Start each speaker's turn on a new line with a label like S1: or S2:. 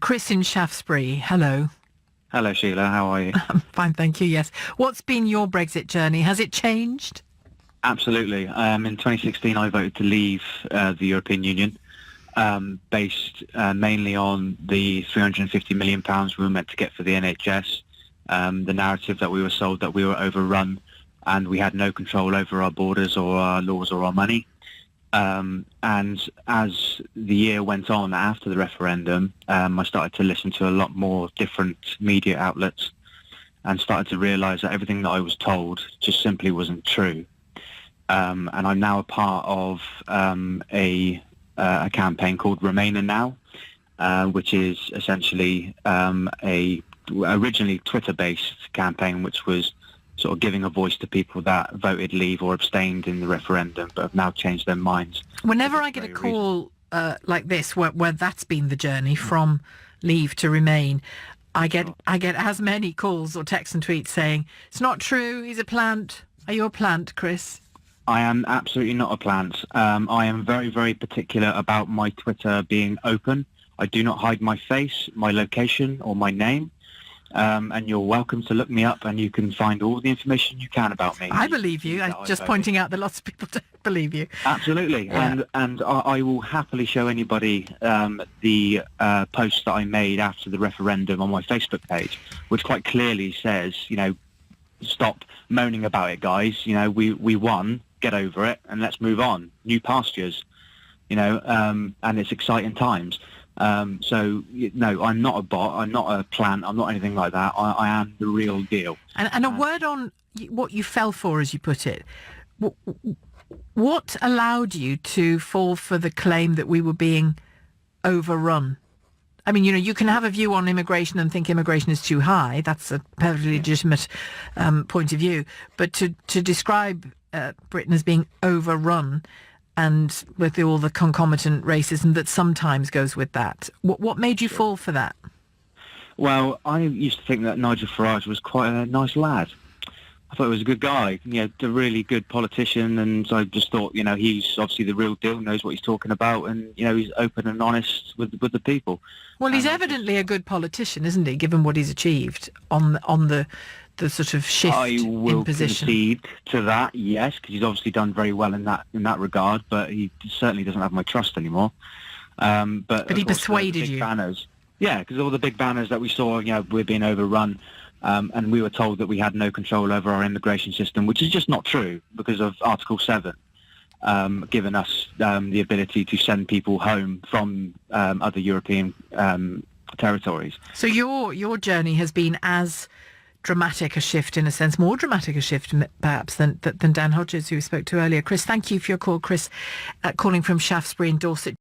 S1: Chris in Shaftesbury, hello.
S2: Hello, Sheila. How are you?
S1: I'm fine, thank you, yes. What's been your Brexit journey? Has it changed?
S2: Absolutely. In 2016, I voted to leave the European Union, based mainly on the £350 million we were meant to get for the NHS, the narrative that we were sold that we were overrun and we had no control over our borders or our laws or our money. And as the year went on after the referendum, I started to listen to a lot more different media outlets and started to realise that everything that I was told just simply wasn't true. And I'm now a part of a campaign called RemainerNow, which is essentially a originally Twitter-based campaign, which was sort of giving a voice to people that voted leave or abstained in the referendum but have now changed their minds.
S1: Whenever I get a call like this, where that's been the journey from leave to remain, I get as many calls or texts and tweets saying, it's not true, he's a plant. Are you a plant, Chris?
S2: I am absolutely not a plant. I am very, very particular about my Twitter being open. I do not hide my face, my location or my name. And you're welcome to look me up and you can find all the information you can about me.
S1: I believe you. I'm just pointing out that lots of people don't believe you.
S2: Absolutely. Yeah. And I will happily show anybody the post that I made after the referendum on my Facebook page, which quite clearly says, stop moaning about it, guys. We won, get over it, and let's move on. New pastures, and it's exciting times. No, I'm not a bot, I'm not a plant, I'm not anything like that. I am the real deal.
S1: And a word on what you fell for, as you put it. What allowed you to fall for the claim that we were being overrun? I mean, you can have a view on immigration and think immigration is too high. That's a perfectly legitimate point of view. But to describe Britain as being overrun, and with all the concomitant racism that sometimes goes with that. What made you fall for that?
S2: Well, I used to think that Nigel Farage was quite a nice lad. I thought he was a good guy, a really good politician, and I just thought, he's obviously the real deal, knows what he's talking about, and, he's open and honest with the people.
S1: Well, he's evidently a good politician, isn't he, given what he's achieved on the sort of shift in position.
S2: I will concede to that, yes, because he's obviously done very well in that regard, but he certainly doesn't have my trust anymore. But
S1: he persuaded you.
S2: Banners, yeah, because all the big banners that we saw, we're being overrun, and we were told that we had no control over our immigration system, which is just not true because of Article 7, giving us the ability to send people home from other European territories.
S1: So your journey has been as dramatic a shift, in a sense, more dramatic a shift perhaps than Dan Hodges, who we spoke to earlier. Chris, thank you for your call. Chris, calling from Shaftesbury in Dorset.